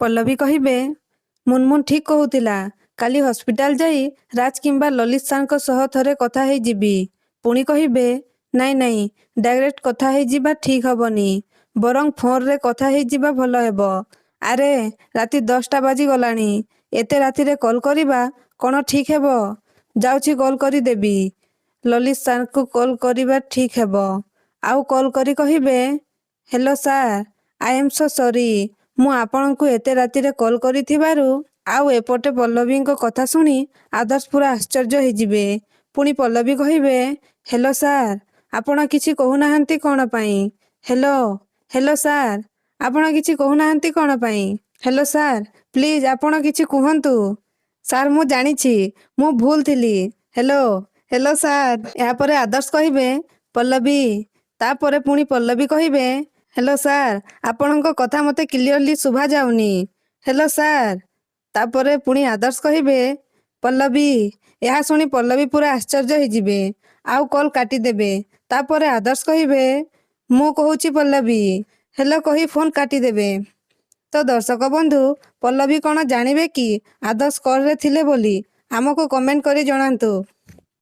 ପଲ୍ଲବୀ କହିବେ, ମୁନମୁନ ଠିକ୍ କହୁଥିଲା। କାଲି ହସ୍ପିଟାଲ ଯାଇ ରାଜ କିମ୍ବା ଲଲିତ ସାର୍ଙ୍କ ସହ ଥରେ କଥା ହେଇଯିବି। ପୁଣି କହିବେ, ନାଇଁ ନାଇଁ, ଡାଇରେକ୍ଟ କଥା ହେଇଯିବା ଠିକ୍ ହବନି। ବରଂ ଫୋନରେ କଥା ହେଇଯିବା ଭଲ ହେବ। ଆରେ ରାତି 10ଟା ବାଜିଗଲାଣି। ଏତେ ରାତିରେ କଲ୍ କରିବା କ'ଣ ଠିକ୍ ହେବ? ଯାଉଛି କଲ୍ କରିଦେବି। ଲଲିତ ସାର୍ଙ୍କୁ କଲ୍ କରିବା ଠିକ୍ ହେବ। ଆଉ କଲ୍ କରି କହିବେ, hello sir, I M so sorry. ମୁଁ ଆପଣଙ୍କୁ ଏତେ ରାତିରେ କଲ୍ କରିଥିବାରୁ। ଆଉ ଏପଟେ ପଲ୍ଲବୀଙ୍କ କଥା ଶୁଣି ଆଦର୍ଶ ପୁରା ଆଶ୍ଚର୍ଯ୍ୟ ହେଇଯିବେ। ପୁଣି ପଲ୍ଲବୀ କହିବେ, ହ୍ୟାଲୋ ସାର୍, ଆପଣ କିଛି କହୁନାହାନ୍ତି କ'ଣ ପାଇଁ? ହ୍ୟାଲୋ ହ୍ୟାଲୋ ସାର୍, ଆପଣ କିଛି କହୁନାହାନ୍ତି କ'ଣ ପାଇଁ? ହ୍ୟାଲୋ ସାର୍, ପ୍ଲିଜ୍ ଆପଣ କିଛି କୁହନ୍ତୁ। ସାର୍ ମୁଁ ଜାଣିଛି, ମୁଁ ଭୁଲ ଥିଲି। Hello hello sir. ଏହାପରେ ଆଦର୍ଶ କହିବେ, ପଲ୍ଲବୀ। ତାପରେ ପୁଣି ପଲ୍ଲବୀ କହିବେ, ହ୍ୟାଲୋ ସାର୍, ଆପଣଙ୍କ କଥା ମୋତେ କ୍ଲିୟରଲି ଶୁଭାଯାଉନି। Hello sir. ତାପରେ ପୁଣି ଆଦର୍ଶ କହିବେ, ପଲ୍ଲବୀ। ଏହା ଶୁଣି ପଲ୍ଲବୀ ପୁରା ଆଶ୍ଚର୍ଯ୍ୟ ହେଇଯିବେ। ଆଉ କଲ୍ କାଟିଦେବେ। ତାପରେ ଆଦର୍ଶ କହିବେ, ମୁଁ କହୁଛି ପଲ୍ଲବୀ। ହ୍ୟାଲୋ କହି ଫୋନ୍ କାଟିଦେବେ। ତ ଦର୍ଶକ ବନ୍ଧୁ, ପଲ୍ଲବୀ କ'ଣ ଜାଣିବେ କି ଆଦର୍ଶ କଲ୍ରେ ଥିଲେ ବୋଲି? ଆମକୁ କମେଣ୍ଟ କରି ଜଣାନ୍ତୁ।